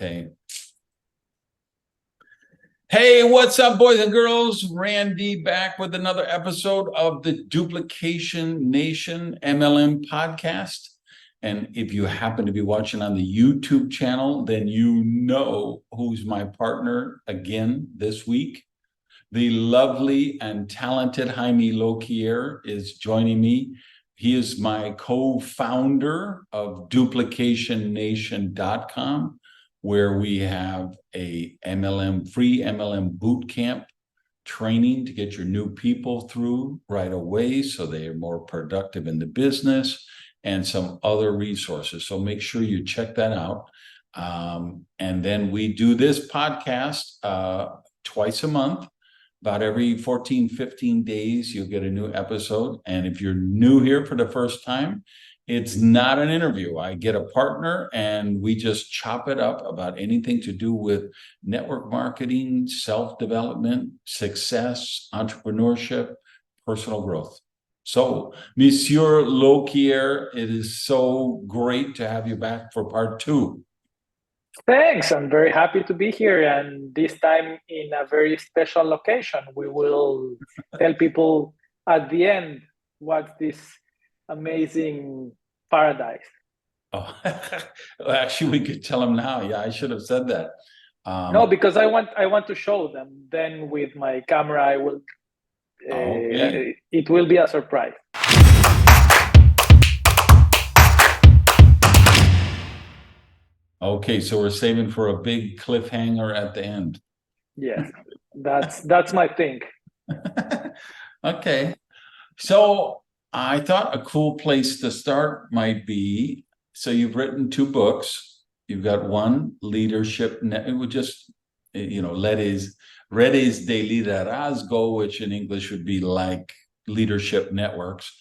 Okay. Hey, what's up, boys and girls? Randy back with another episode of the Duplication Nation MLM podcast. And if you happen to be watching on the YouTube channel, then you know who's my partner again this week. The lovely and talented Jaime Lokier is joining me. He is my co-founder of duplicationnation.com, where we have a free MLM boot camp training to get your new people through right away so they are more productive in the business, and some other resources. So make sure you check that out. And then we do this podcast twice a month. About every 14, 15 days, you'll get a new episode. And if you're new here for the first time, it's not an interview. I get a partner and we just chop it up about anything to do with network marketing, self-development, success, entrepreneurship, personal growth. So, Monsieur Lokier, it is so great to have you back for part two. Thanks. I'm very happy to be here, and this time in a very special location. We will tell people at the end what's this amazing paradise. Oh, well, actually, we could tell them now. Yeah, I should have said that. No, because I want to show them. Then with my camera, I will. Okay. It will be a surprise. Okay, so we're saving for a big cliffhanger at the end. Yes, that's my thing. Okay, so I thought a cool place to start might be, so you've written two books. You've got one, Leadership, it would just, Redes de Liderazgo, which in English would be like Leadership Networks.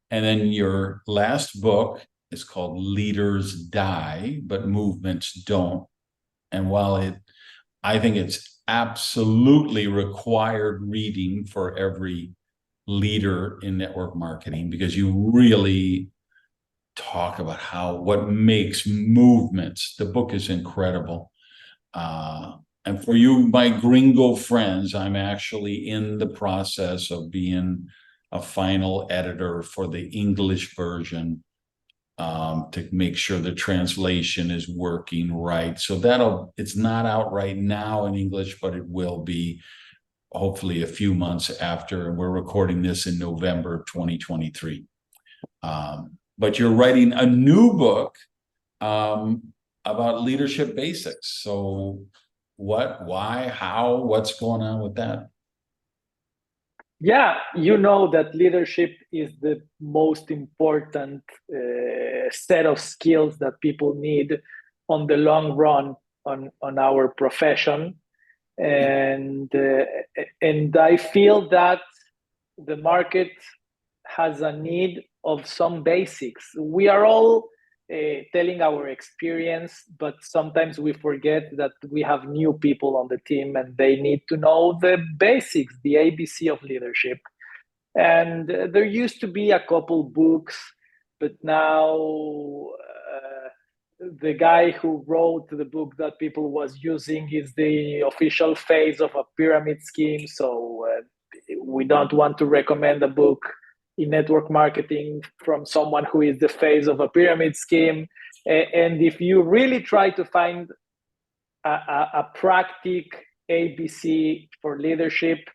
And then your last book is called Leaders Die, but Movements Don't. And while I think it's absolutely required reading for every leader in network marketing, because you really talk about what makes movements. The book is incredible. And for you, my gringo friends, I'm actually in the process of being a final editor for the English version, to make sure the translation is working right. So it's not out right now in English, but it will be hopefully a few months after. And we're recording this in November 2023. But you're writing a new book about leadership basics. So what, why, how, what's going on with that? Yeah, you know that leadership is the most important set of skills that people need on the long run on our profession. And I feel that the market has a need of some basics. We are all telling our experience, but sometimes we forget that we have new people on the team and they need to know the basics, the ABC of leadership. And there used to be a couple books, but now the guy who wrote the book that people was using is the official phase of a pyramid scheme. So we don't want to recommend a book in network marketing from someone who is the phase of a pyramid scheme. And if you really try to find a practical ABC for leadership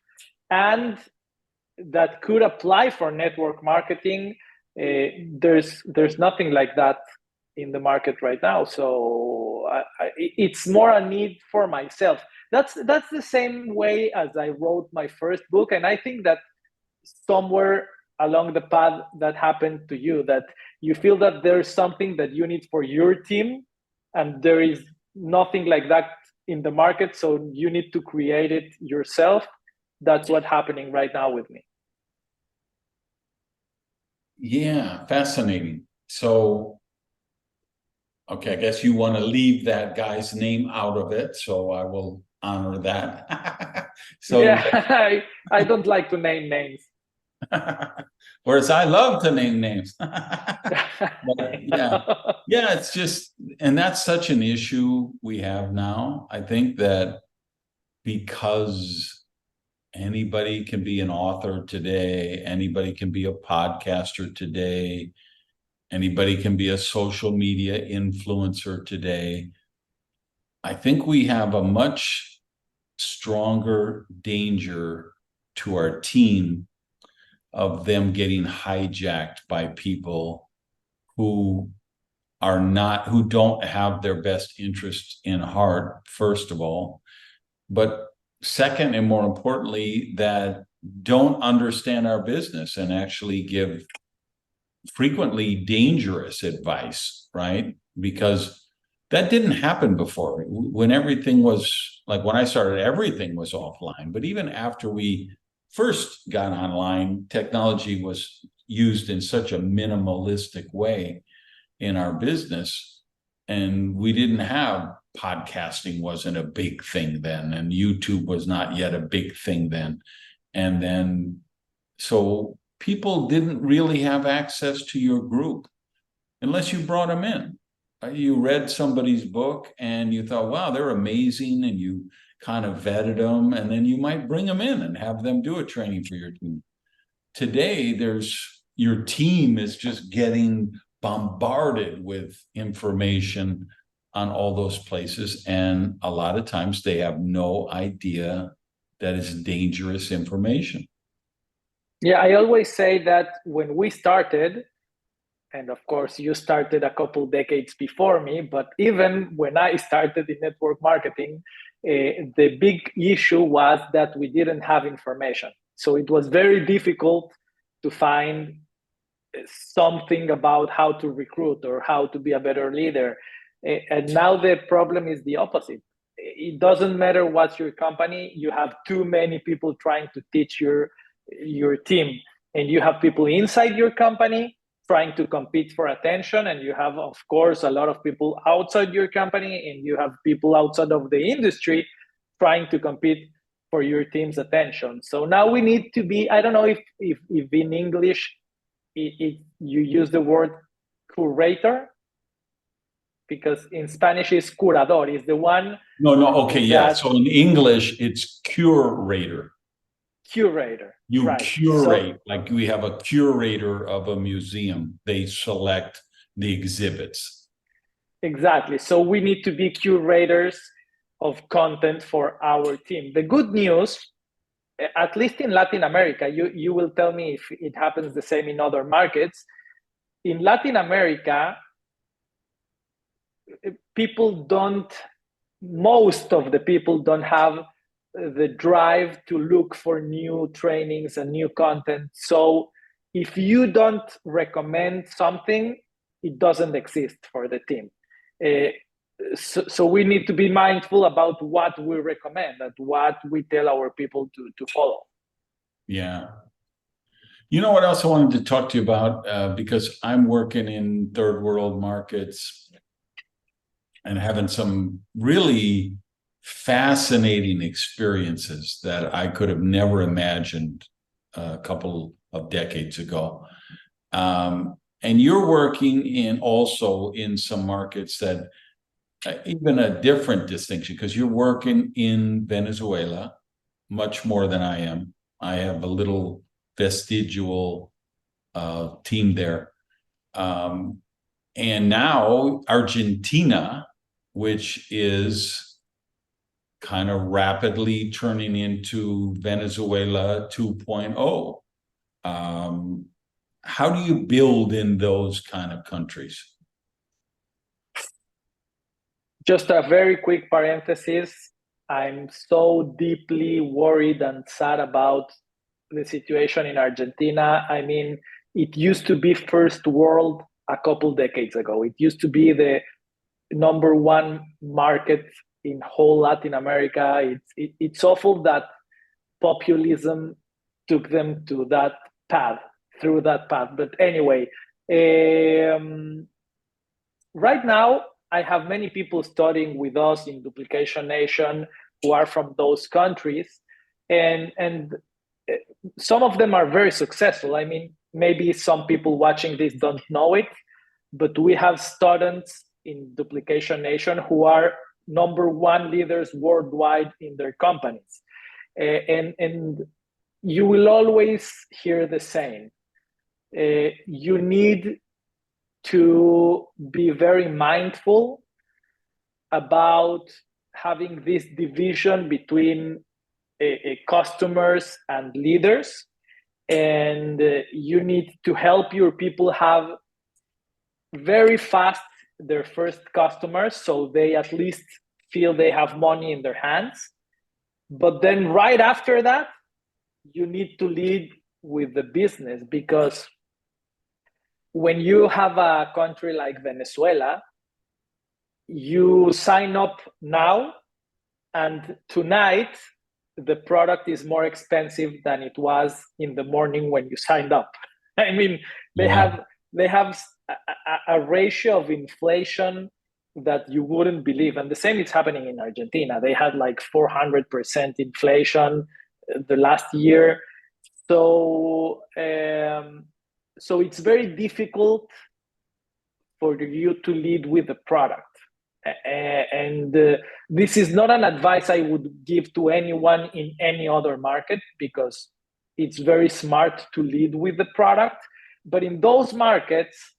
and that could apply for network marketing, there's nothing like that in the market right now. So it's more a need for myself. That's the same way as I wrote my first book. And I think that somewhere along the path that happened to you, that you feel that there's something that you need for your team and there is nothing like that in the market, so you need to create it yourself. That's what's happening right now with me. Yeah, fascinating. So, okay, I guess you want to leave that guy's name out of it, so I will honor that. So yeah, I don't like to name names. Whereas I love to name names. But yeah, it's just, and that's such an issue we have now. I think that because anybody can be an author today, anybody can be a podcaster today, anybody can be a social media influencer today. I think we have a much stronger danger to our team of them getting hijacked by people who who don't have their best interest in heart, first of all, but second, and more importantly, that don't understand our business and actually give frequently dangerous advice, right? Because that didn't happen before. When everything was like, when I started, everything was offline. But even after we first got online, technology was used in such a minimalistic way in our business. And we didn't have podcasting, wasn't a big thing then. And YouTube was not yet a big thing then. And then, so people didn't really have access to your group unless you brought them in. You read somebody's book and you thought, wow, they're amazing. And you kind of vetted them, and then you might bring them in and have them do a training for your team. Today, your team is just getting bombarded with information on all those places. And a lot of times they have no idea that it's dangerous information. Yeah, I always say that when we started, and of course you started a couple decades before me, but even when I started in network marketing, the big issue was that we didn't have information. So it was very difficult to find something about how to recruit or how to be a better leader. And now the problem is the opposite. It doesn't matter what's your company, you have too many people trying to teach your team, and you have people inside your company trying to compete for attention, and you have, of course, a lot of people outside your company, and you have people outside of the industry trying to compete for your team's attention. So now we need to be, I don't know if in English you use the word curator, because in Spanish is curador, is the one. No, okay, yeah. So in English, it's curator. Curator. You right. curate, so, like we have a curator of a museum. They select the exhibits. Exactly. So we need to be curators of content for our team. The good news, at least in Latin America, you will tell me if it happens the same in other markets. In Latin America, most of the people don't have the drive to look for new trainings and new content. So if you don't recommend something, it doesn't exist for the team. So we need to be mindful about what we recommend and what we tell our people to follow. Yeah. You know what else I wanted to talk to you about? Because I'm working in third world markets and having some really fascinating experiences that I could have never imagined a couple of decades ago. And you're working also in some markets that even a different distinction, because you're working in Venezuela much more than I am. I have a little vestigial team there. And now Argentina, which is kind of rapidly turning into Venezuela 2.0. How do you build in those kind of countries? Just a very quick parenthesis. I'm so deeply worried and sad about the situation in Argentina. I mean, it used to be first world a couple decades ago. It used to be the number one market in whole Latin America. It's awful that populism took them to that path, through that path. But anyway, right now, I have many people studying with us in Duplication Nation who are from those countries. And some of them are very successful. I mean, maybe some people watching this don't know it, but we have students in Duplication Nation who are #1 leaders worldwide in their companies. And you will always hear the same. You need to be very mindful about having this division between customers and leaders, and you need to help your people have very fast their first customers, so they at least feel they have money in their hands. But then right after that, you need to lead with the business, because when you have a country like Venezuela, you sign up now, and tonight the product is more expensive than it was in the morning when you signed up. I mean, they have a ratio of inflation that you wouldn't believe. And the same is happening in Argentina. They had like 400% inflation the last year. So it's very difficult for you to lead with the product. And this is not an advice I would give to anyone in any other market, because it's very smart to lead with the product. But in those markets,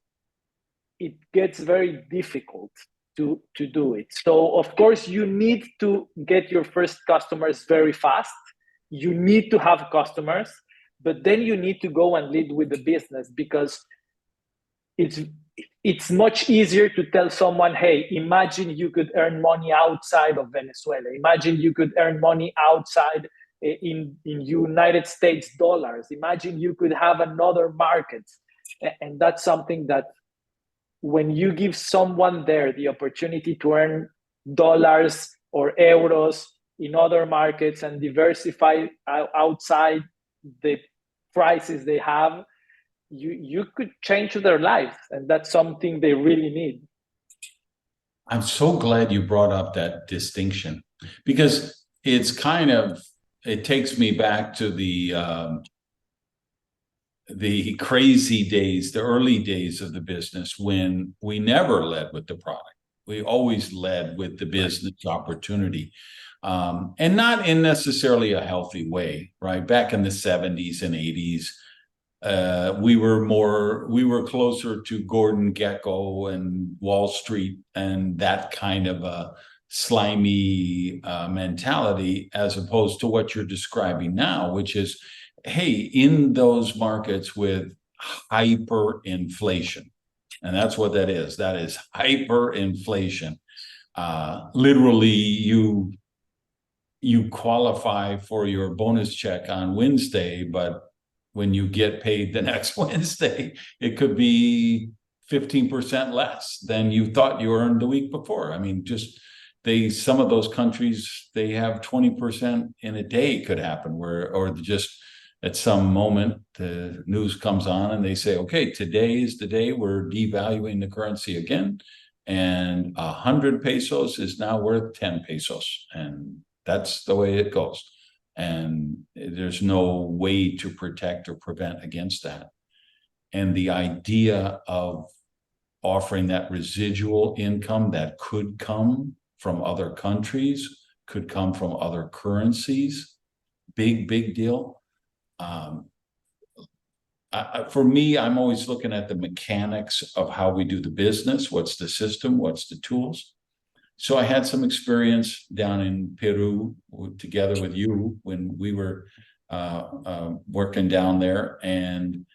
it gets very difficult to do it. So of course, you need to get your first customers very fast. You need to have customers, but then you need to go and lead with the business, because it's much easier to tell someone, hey, imagine you could earn money outside of Venezuela. Imagine you could earn money outside in United States dollars. Imagine you could have another market. And that's something that when you give someone there the opportunity to earn dollars or euros in other markets and diversify outside the prices they have, you could change their lives, and that's something they really need. I'm so glad you brought up that distinction, because it's kind of, it takes me back to the crazy days, the early days of the business, when we never led with the product. We always led with the business opportunity, and not in necessarily a healthy way, right? Back in the 70s and 80s, we were closer to Gordon Gekko and Wall Street and that kind of a slimy mentality, as opposed to what you're describing now, which is, hey, in those markets with hyperinflation, and that's what that is. That is hyperinflation. Literally, you qualify for your bonus check on Wednesday, but when you get paid the next Wednesday, it could be 15% less than you thought you earned the week before. I mean, some of those countries, they have 20% in a day could happen, or just at some moment, the news comes on and they say, okay, today is the day we're devaluing the currency again, and 100 pesos is now worth 10 pesos. And that's the way it goes. And there's no way to protect or prevent against that. And the idea of offering that residual income that could come from other countries, could come from other currencies, big deal. For me, I'm always looking at the mechanics of how we do the business. What's the system? What's the tools? So I had some experience down in Peru together with you when we were working down there, and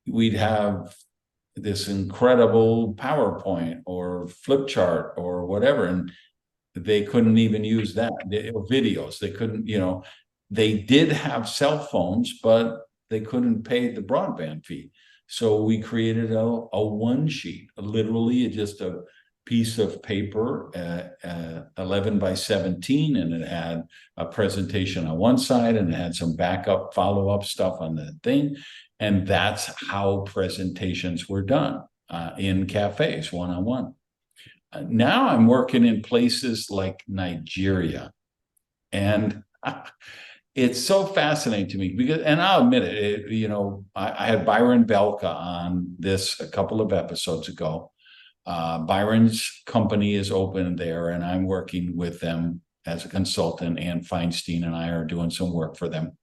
we'd have this incredible PowerPoint or flip chart or whatever, and they couldn't even use that. Videos, they couldn't, they did have cell phones, but they couldn't pay the broadband fee. So we created a one sheet, literally just a piece of paper, 11 by 17, and it had a presentation on one side and it had some backup follow-up stuff on the thing. And that's how presentations were done in cafes, one-on-one. Now I'm working in places like Nigeria, and it's so fascinating to me because, and I'll admit it, I had Byron Belka on this a couple of episodes ago. Byron's company is open there, and I'm working with them as a consultant. Ann Feinstein and I are doing some work for them.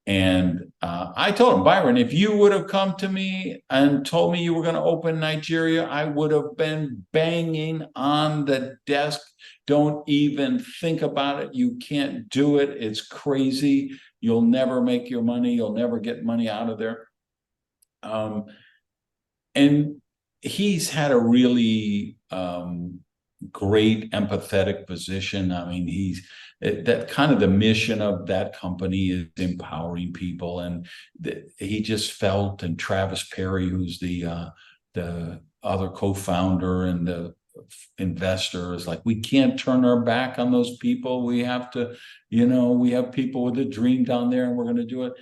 And I told him, Byron, if you would have come to me and told me you were going to open Nigeria, I would have been banging on the desk. Don't even think about it. You can't do it. It's crazy. You'll never make your money. You'll never get money out of there. And he's had a really great empathetic position. I mean, that kind of the mission of that company is empowering people, and he just felt, and Travis Perry, who's the other co-founder and the investor, is like, we can't turn our back on those people. We have to, we have people with a dream down there, and we're going to do it.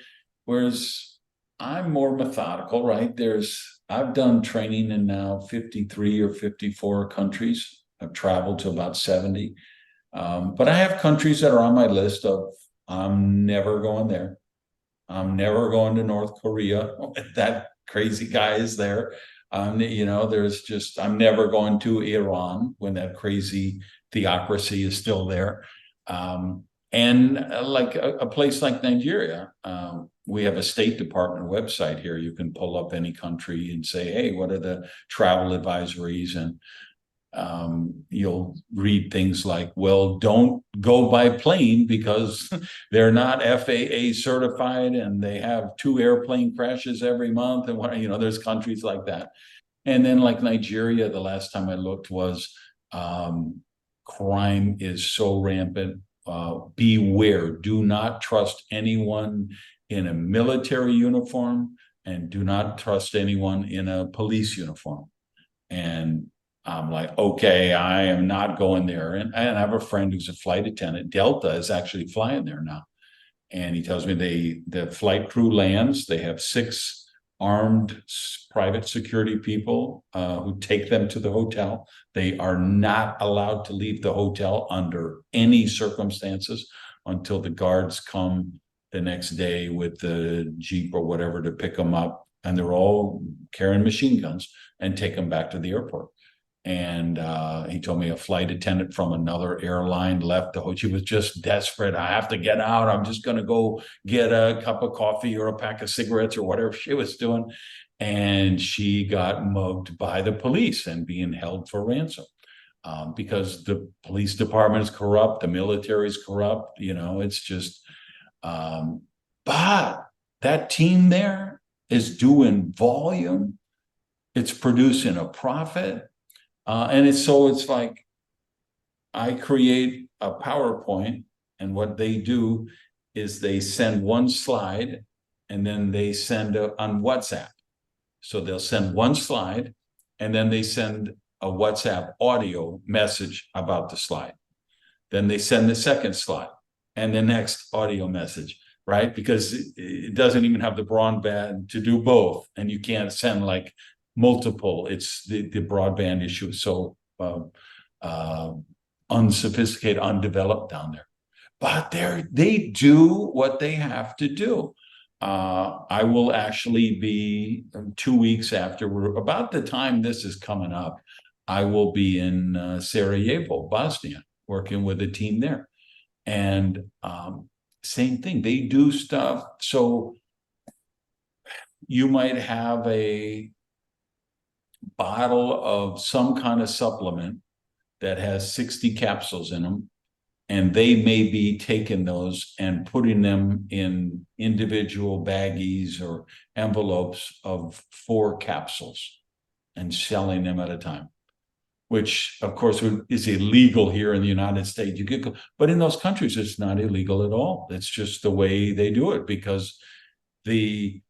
Whereas I'm more methodical, right? I've done training in now 53 or 54 countries. I've traveled to about 70. But I have countries that are on my list of, I'm never going there. I'm never going to North Korea. That crazy guy is there. I'm never going to Iran when that crazy theocracy is still there. Like a place like Nigeria, we have a State Department website here. You can pull up any country and say, hey, what are the travel advisories? And you'll read things like, well, don't go by plane because they're not FAA certified and they have 2 airplane crashes every month. And there's countries like that. And then like Nigeria, the last time I looked was crime is so rampant. Beware, do not trust anyone in a military uniform, and do not trust anyone in a police uniform. And I'm like, okay, I am not going there. And I have a friend who's a flight attendant. Delta is actually flying there now. And he tells me the flight crew lands, they have 6 armed private security people who take them to the hotel. They are not allowed to leave the hotel under any circumstances until the guards come the next day with the Jeep or whatever to pick them up. And they're all carrying machine guns and take them back to the airport. And he told me a flight attendant from another airline left the hotel. She was just desperate. I have to get out. I'm just going to go get a cup of coffee or a pack of cigarettes or whatever she was doing. And she got mugged by the police and being held for ransom because the police department is corrupt. The military is corrupt. It's just, but that team there is doing volume. It's producing a profit. And it's like, I create a PowerPoint, and what they do is they send one slide and then they send on WhatsApp. So they'll send one slide and then they send a WhatsApp audio message about the slide. Then they send the second slide and the next audio message, right? Because it doesn't even have the broadband to do both. And you can't send like multiple. It's the broadband issue is so unsophisticated, undeveloped down there. But they do what they have to do. I will actually be 2 weeks after about the time this is coming up, I will be in Sarajevo, Bosnia, working with a team there. And same thing, they do stuff. So you might have a bottle of some kind of supplement that has 60 capsules in them, and they may be taking those and putting them in individual baggies or envelopes of 4 capsules and selling them at a time, which of course is illegal here in the United States. But in those countries, it's not illegal at all. It's just the way they do it, because the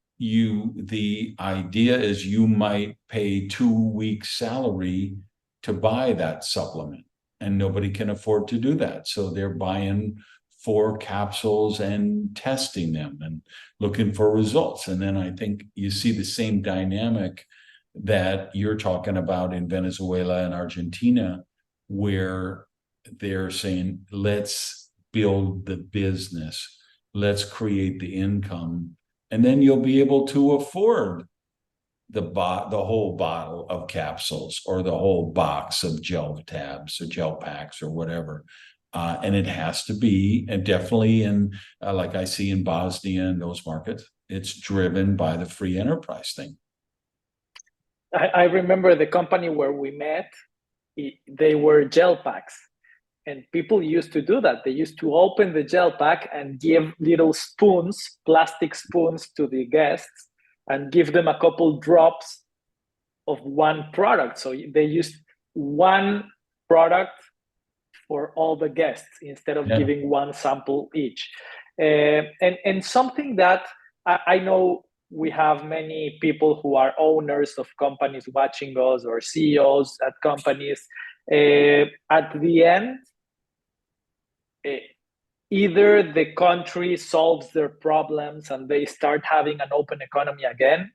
idea is you might pay 2 weeks' salary to buy that supplement, and nobody can afford to do that. So they're buying 4 capsules and testing them and looking for results. And then I think you see the same dynamic that you're talking about in Venezuela and Argentina, where they're saying, let's build the business. let's create the income, and then you'll be able to afford the whole bottle of capsules or the whole box of gel tabs or gel packs or whatever. And it has to be, and definitely in, like I see in Bosnia and those markets, it's driven by the free enterprise thing. I remember the company where we met, they were gel packs. And people used to do that. They used to open the gel pack and give little spoons, plastic spoons, to the guests and give them a couple drops of one product. So they used one product for all the guests instead of giving one sample each. And something that I know we have many people who are owners of companies watching us or CEOs at companies. At the end, either the country solves their problems and they start having an open economy again,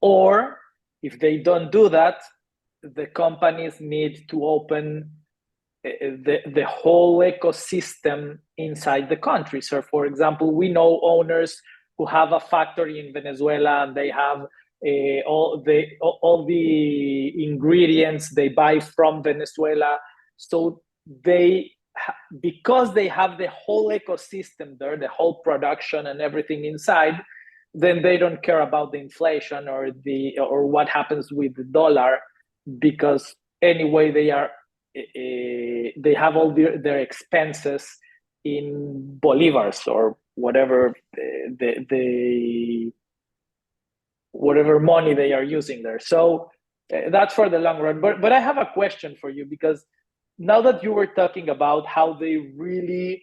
or if they don't do that, the companies need to open the whole ecosystem inside the country. So, for example, we know owners who have a factory in Venezuela and they have all the ingredients they buy from Venezuela. So because they have the whole ecosystem there, the whole production and everything inside, then they don't care about the inflation or what happens with the dollar, because anyway they have all their expenses in bolivars or whatever whatever money they are using there. So that's for the long run. But I have a question for you, because now that you were talking about how they really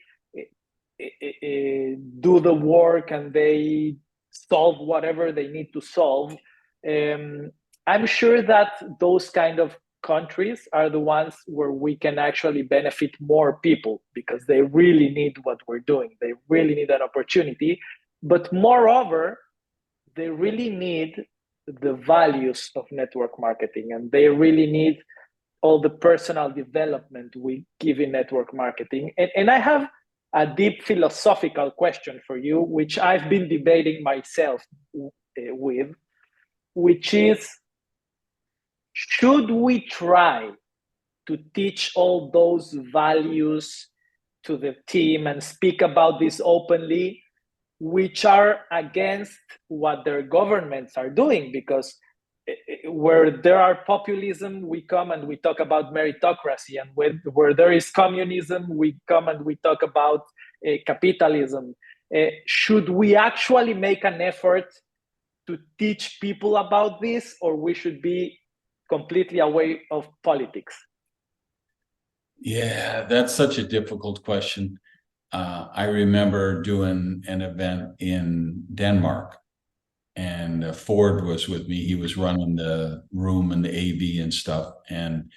do the work and they solve whatever they need to solve, I'm sure that those kind of countries are the ones where we can actually benefit more people, because they really need what we're doing. They really need an opportunity. But moreover, they really need the values of network marketing, and they really need all the personal development we give in network marketing. And I have a deep philosophical question for you, which I've been debating myself with, which is, should we try to teach all those values to the team and speak about this openly, which are against what their governments are doing? Because where there are populism, we come and we talk about meritocracy, and where there is communism, we come and we talk about capitalism. Should we actually make an effort to teach people about this, or we should be completely away of politics? Yeah, that's such a difficult question. I remember doing an event in Denmark, and Ford was with me. He was running the room and the AV and stuff. And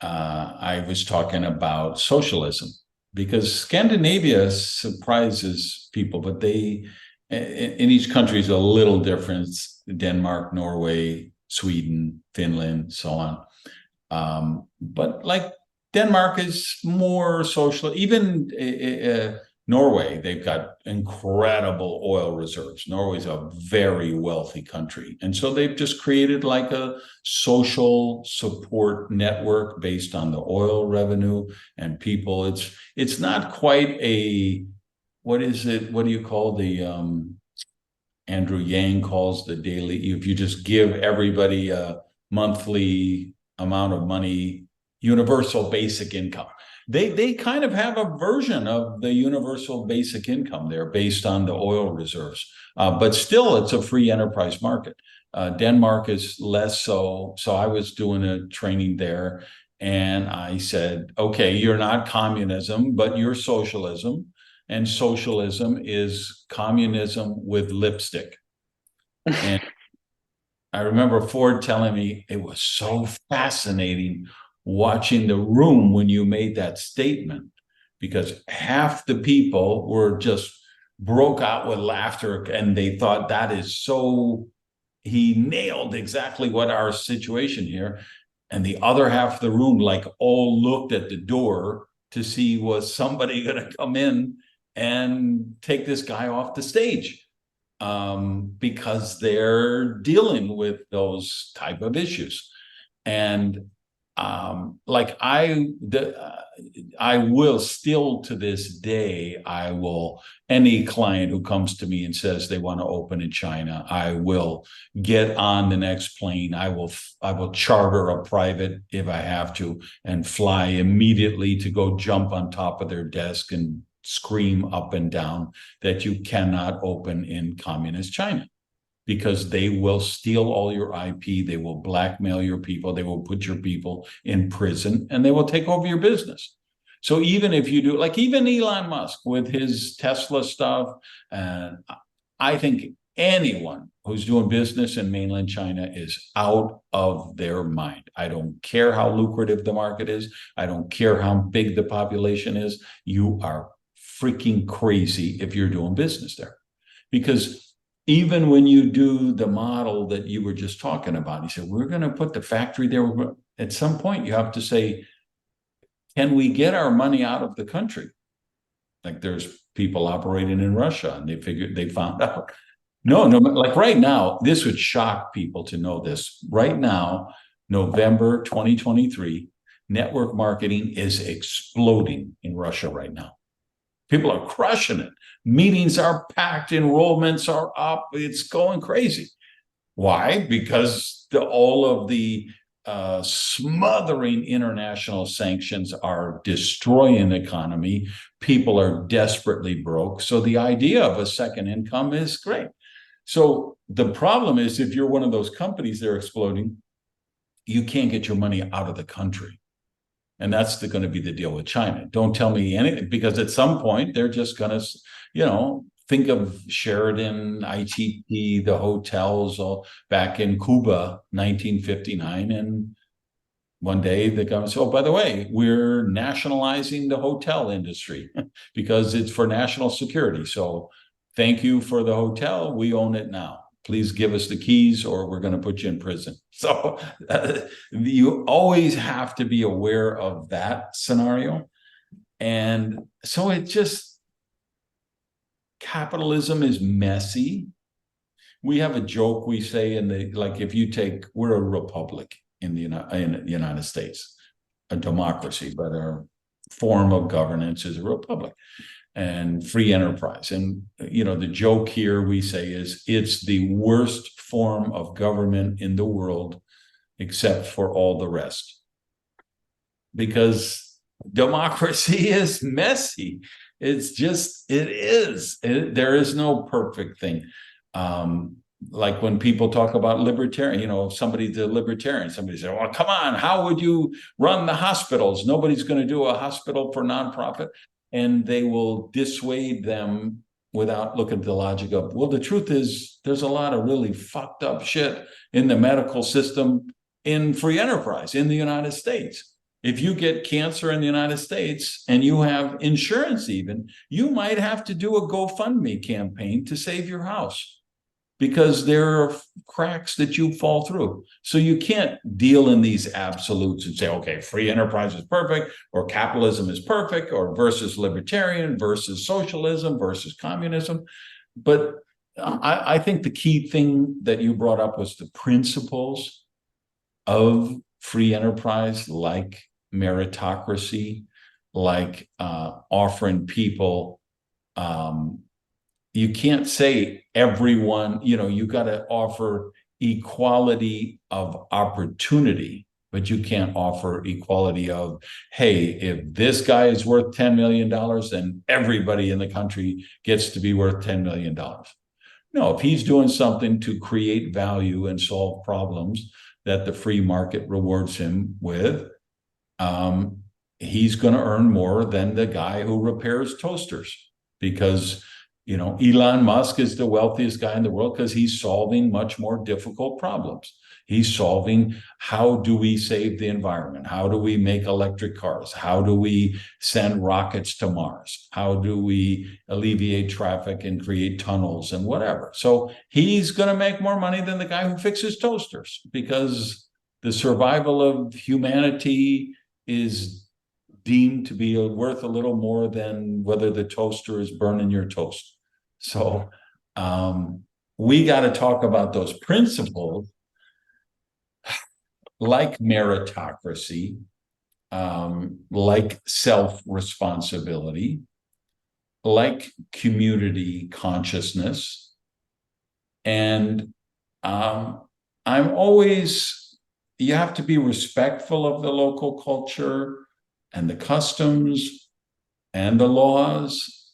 I was talking about socialism, because Scandinavia surprises people, but in each country is a little different. Denmark, Norway, Sweden, Finland, so on. But like Denmark is more social. Even Norway, they've got incredible oil reserves. Norway's a very wealthy country. And so they've just created like a social support network based on the oil revenue and people. It's not quite what is it? What do you call Andrew Yang calls the daily, if you just give everybody a monthly amount of money, universal basic income. They kind of have a version of the universal basic income there based on the oil reserves. But still, it's a free enterprise market. Denmark is less so. So I was doing a training there, and I said, okay, you're not communism, but you're socialism. And socialism is communism with lipstick. And I remember Ford telling me it was so fascinating watching the room when you made that statement, because half the people were just broke out with laughter, and they thought that is so, he nailed exactly what our situation here. And the other half of the room, like, all looked at the door to see, was somebody going to come in and take this guy off the stage, because they're dealing with those type of issues. And like I will still, to this day, any client who comes to me and says they want to open in China, I will get on the next plane. I will charter a private, if I have to, and fly immediately to go jump on top of their desk and scream up and down that you cannot open in communist China, because they will steal all your IP, they will blackmail your people, they will put your people in prison, and they will take over your business. So even if you do, like even Elon Musk with his Tesla stuff, I think anyone who's doing business in mainland China is out of their mind. I don't care how lucrative the market is. I don't care how big the population is. You are freaking crazy if you're doing business there. Because even when you do the model that you were just talking about, he said, we're going to put the factory there. At some point, you have to say, can we get our money out of the country? Like there's people operating in Russia, and they found out. No, like right now, this would shock people to know this. Right now, November 2023, network marketing is exploding in Russia right now. People are crushing it. Meetings are packed, enrollments are up. It's going crazy. Why? Because all of the smothering international sanctions are destroying the economy. People are desperately broke. So the idea of a second income is great. So the problem is, if you're one of those companies that are exploding, you can't get your money out of the country. And that's going to be the deal with China. Don't tell me anything, because at some point they're just going to, think of Sheridan, ITT, the hotels back in Cuba, 1959. And one day the government said, oh, by the way, we're nationalizing the hotel industry because it's for national security. So thank you for the hotel. We own it now. Please give us the keys or we're going to put you in prison. So you always have to be aware of that scenario. And so capitalism is messy. We have a joke we say we're a republic in the United States, a democracy, but our form of governance is a republic and free enterprise. And, the joke here we say is it's the worst form of government in the world, except for all the rest. Because democracy is messy. It's just, it is. There is no perfect thing. Like when people talk about libertarian, somebody's a libertarian, somebody says, well, come on, how would you run the hospitals? Nobody's going to do a hospital for nonprofit. And they will dissuade them without looking at the logic of, well, the truth is there's a lot of really fucked up shit in the medical system in free enterprise in the United States. If you get cancer in the United States and you have insurance even, you might have to do a GoFundMe campaign to save your house because there are cracks that you fall through. So you can't deal in these absolutes and say, okay, free enterprise is perfect, or capitalism is perfect, or versus libertarian versus socialism versus communism. But I think the key thing that you brought up was the principles of free enterprise, like meritocracy, like offering people, you can't say everyone, you got to offer equality of opportunity, but you can't offer equality of, hey, if this guy is worth $10 million, then everybody in the country gets to be worth $10 million. No, if he's doing something to create value and solve problems that the free market rewards him with, he's going to earn more than the guy who repairs toasters, because Elon Musk is the wealthiest guy in the world because he's solving much more difficult problems. He's solving, how do we save the environment? How do we make electric cars? How do we send rockets to Mars? How do we alleviate traffic and create tunnels and whatever? So he's going to make more money than the guy who fixes toasters, because the survival of humanity is deemed to be worth a little more than whether the toaster is burning your toast. So we got to talk about those principles like meritocracy, like self-responsibility, like community consciousness. And I'm always, you have to be respectful of the local culture and the customs and the laws.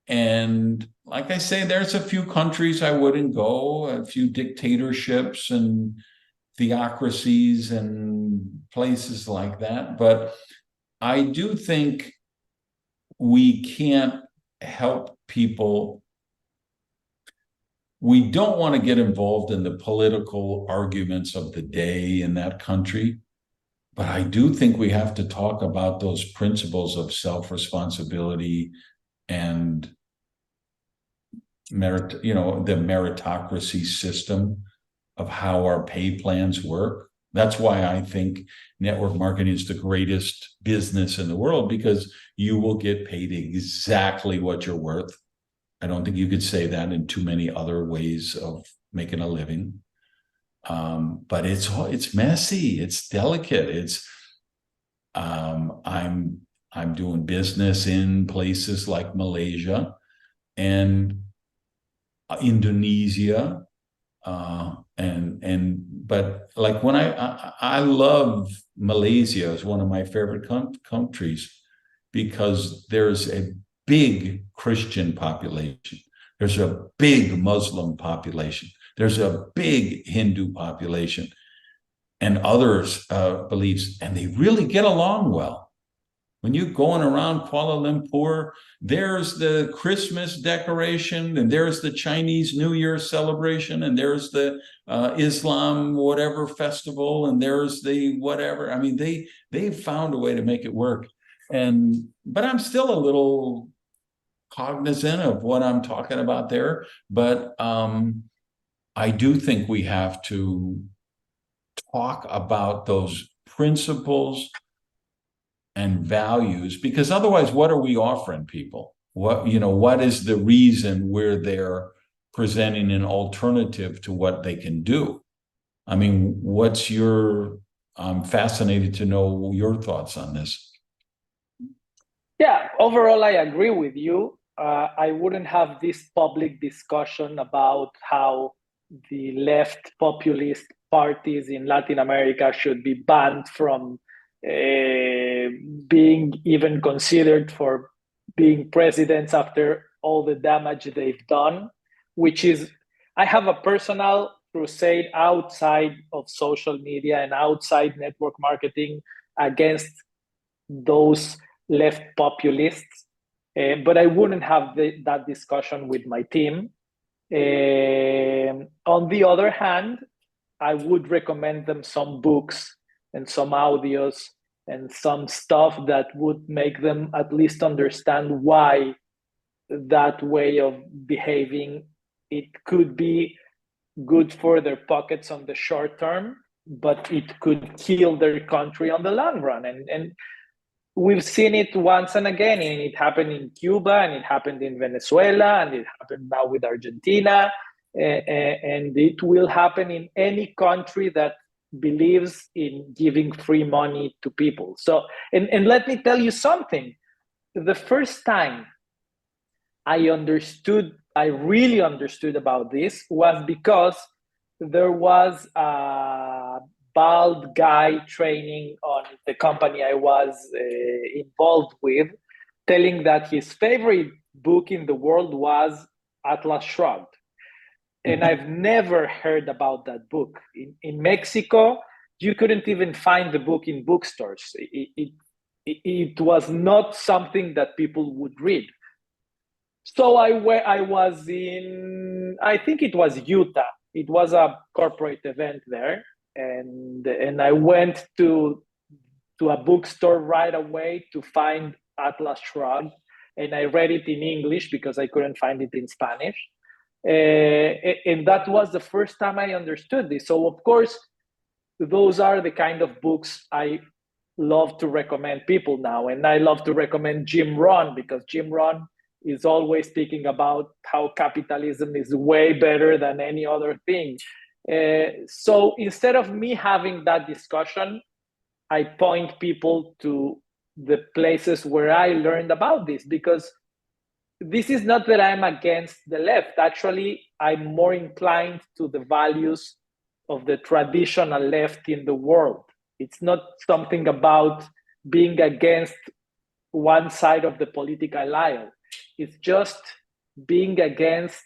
And like I say, there's a few countries I wouldn't go, a few dictatorships and theocracies and places like that. But I do think we can't help people. We don't want to get involved in the political arguments of the day in that country. But I do think we have to talk about those principles of self-responsibility and merit, the meritocracy system of how our pay plans work. That's why I think network marketing is the greatest business in the world, because you will get paid exactly what you're worth. I don't think you could say that in too many other ways of making a living. But it's messy, it's delicate. I'm doing business in places like Malaysia and Indonesia, but like when I love Malaysia as one of my favorite countries, because there's a big Christian population, there's a big Muslim population, there's a big Hindu population, and others beliefs, and they really get along well. When you're going around Kuala Lumpur, there's the Christmas decoration, and there's the Chinese New Year celebration, and there's the Islam whatever festival, and there's the whatever. I mean, they've found a way to make it work. But I'm still a little cognizant of what I'm talking about there. But I do think we have to talk about those principles and values, because otherwise, what are we offering people? What is the reason we're there presenting an alternative to what they can do? I mean, I'm fascinated to know your thoughts on this. Yeah, overall, I agree with you. I wouldn't have this public discussion about how the left populist parties in Latin America should be banned from being even considered for being presidents after all the damage they've done, which is, I have a personal crusade outside of social media and outside network marketing against those left populists, but I wouldn't have that discussion with my team. On the other hand, I would recommend them some books and some audios and some stuff that would make them at least understand why that way of behaving, it could be good for their pockets on the short term, but it could kill their country on the long run. And we've seen it once and again, and it happened in Cuba, and it happened in Venezuela, and it happened now with Argentina, and it will happen in any country that believes in giving free money to people. So, and let me tell you something. The first time I really understood about this was because there was a bald guy training on the company I was involved with, telling that his favorite book in the world was Atlas Shrugged. And I've never heard about that book. In Mexico, you couldn't even find the book in bookstores. It was not something that people would read. So I was in, I think it was Utah. It was a corporate event there. And I went to a bookstore right away to find Atlas Shrugged. And I read it in English because I couldn't find it in Spanish. And that was the first time I understood this. So, of course, those are the kind of books I love to recommend people now. And I love to recommend Jim Rohn, because Jim Rohn is always speaking about how capitalism is way better than any other thing. So instead of me having that discussion, I point people to the places where I learned about this, because this is not that I'm against the left. Actually, I'm more inclined to the values of the traditional left in the world. It's not something about being against one side of the political aisle. It's just being against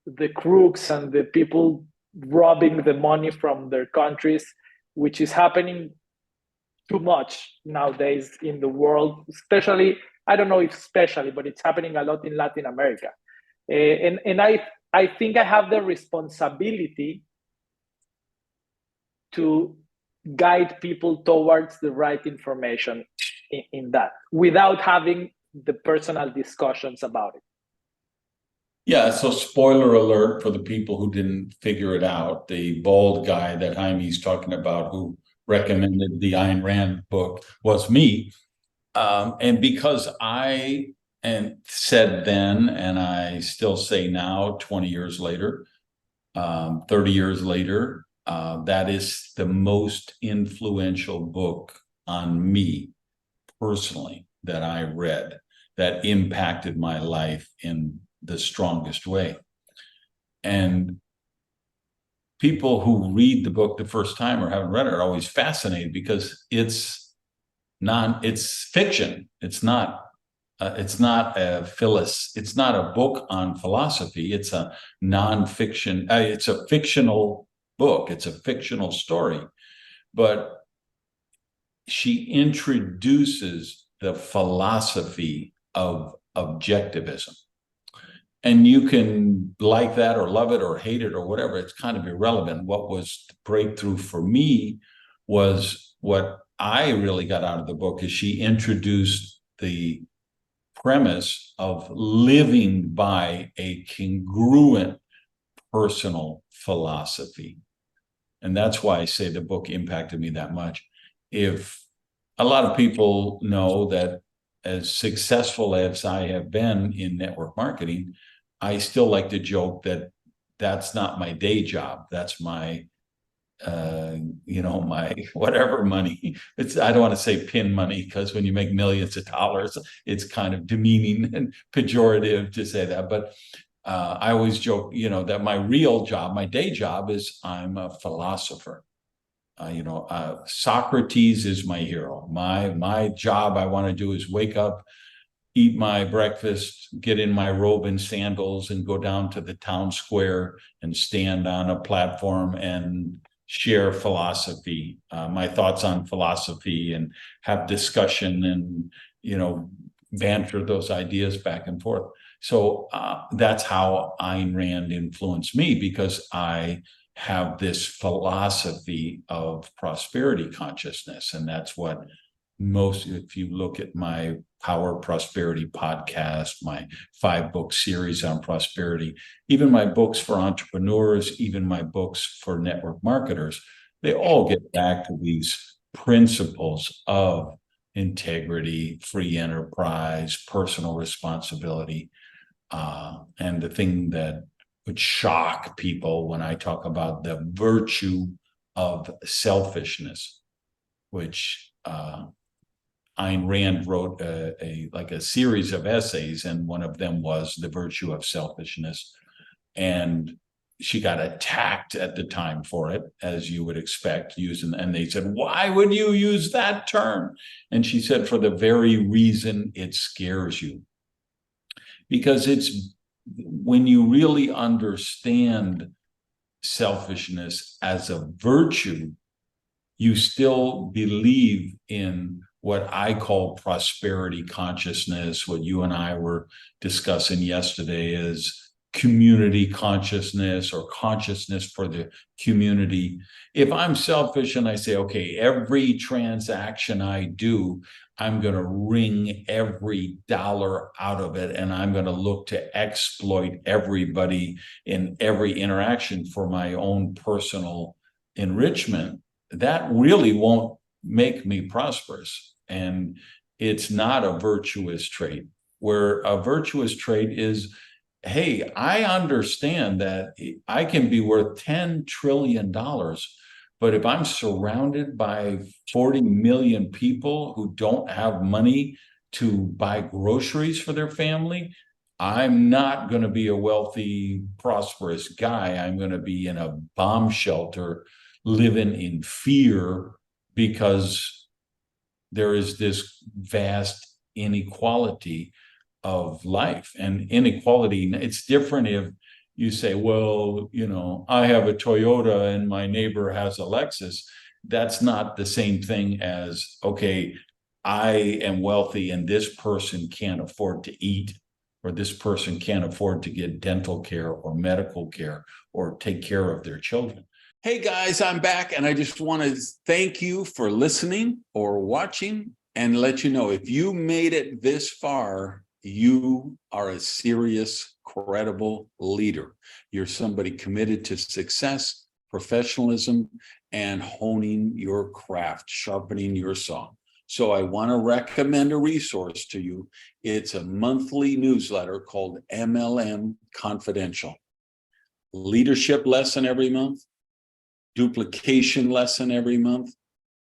the crooks and the people robbing the money from their countries, which is happening too much nowadays in the world, especially, I don't know if especially, but it's happening a lot in Latin America. And I think I have the responsibility to guide people towards the right information in that, without having the personal discussions about it. Yeah, so spoiler alert for the people who didn't figure it out. The bald guy that Jaime's talking about, who recommended the Ayn Rand book, was me. And because I said then, and I still say now, 20 years later, 30 years later, that is the most influential book on me personally that I read, that impacted my life in the strongest way. And people who read the book the first time or haven't read it are always fascinated, because it's fiction. It's not it's not a book on philosophy. It's a nonfiction. It's a fictional book. It's a fictional story, but she introduces the philosophy of objectivism. And you can like that or love it or hate it or whatever. It's kind of irrelevant. What was the breakthrough for me was, what I really got out of the book is she introduced the premise of living by a congruent personal philosophy. And that's why I say the book impacted me that much. If a lot of people know that, as successful as I have been in network marketing, I still like to joke that that's not my day job. That's my my whatever money. I don't want to say pin money, because when you make millions of dollars, it's kind of demeaning and pejorative to say that. But I always joke, that my real job, my day job, is I'm a philosopher. Socrates is my hero. My job I want to do is wake up, eat my breakfast, get in my robe and sandals, and go down to the town square and stand on a platform and share philosophy, my thoughts on philosophy, and have discussion and, banter those ideas back and forth. So that's how Ayn Rand influenced me, because I have this philosophy of prosperity consciousness. And that's what if you look at my Power Prosperity podcast, my 5-book series on prosperity, even my books for entrepreneurs, even my books for network marketers, they all get back to these principles of integrity, free enterprise, personal responsibility. And the thing that would shock people when I talk about the virtue of selfishness, which Ayn Rand wrote a series of essays, and one of them was The Virtue of Selfishness. And she got attacked at the time for it, as you would expect, and they said, "Why would you use that term?" And she said, "For the very reason it scares you." Because it's when you really understand selfishness as a virtue, you still believe in what I call prosperity consciousness. What you and I were discussing yesterday is community consciousness, or consciousness for the community. If I'm selfish and I say, okay, every transaction I do, I'm going to wring every dollar out of it, and I'm going to look to exploit everybody in every interaction for my own personal enrichment, that really won't make me prosperous. And it's not a virtuous trait, where a virtuous trait is, hey, I understand that I can be worth $10 trillion, but if I'm surrounded by 40 million people who don't have money to buy groceries for their family, I'm not going to be a wealthy, prosperous guy. I'm going to be in a bomb shelter living in fear because there is this vast inequality of life. And inequality, it's different if you say, well, I have a Toyota and my neighbor has a Lexus. That's not the same thing as, okay, I am wealthy and this person can't afford to eat, or this person can't afford to get dental care or medical care or take care of their children. Hey guys, I'm back, and I just want to thank you for listening or watching, and let you know, if you made it this far, you are a serious, credible leader. You're somebody committed to success, professionalism, and honing your craft, sharpening your saw. So I want to recommend a resource to you. It's a monthly newsletter called MLM Confidential. Leadership lesson every month, duplication lesson every month,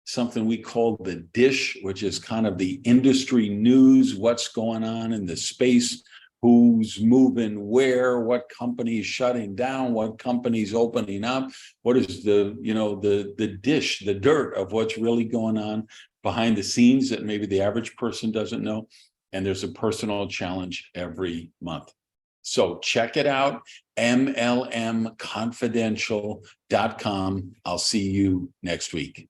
something we call the dish, which is kind of the industry news, what's going on in the space, who's moving where, what company's shutting down, what company's opening up, what is the dish, the dirt of what's really going on behind the scenes that maybe the average person doesn't know. And there's a personal challenge every month. So check it out, mlmconfidential.com. I'll see you next week.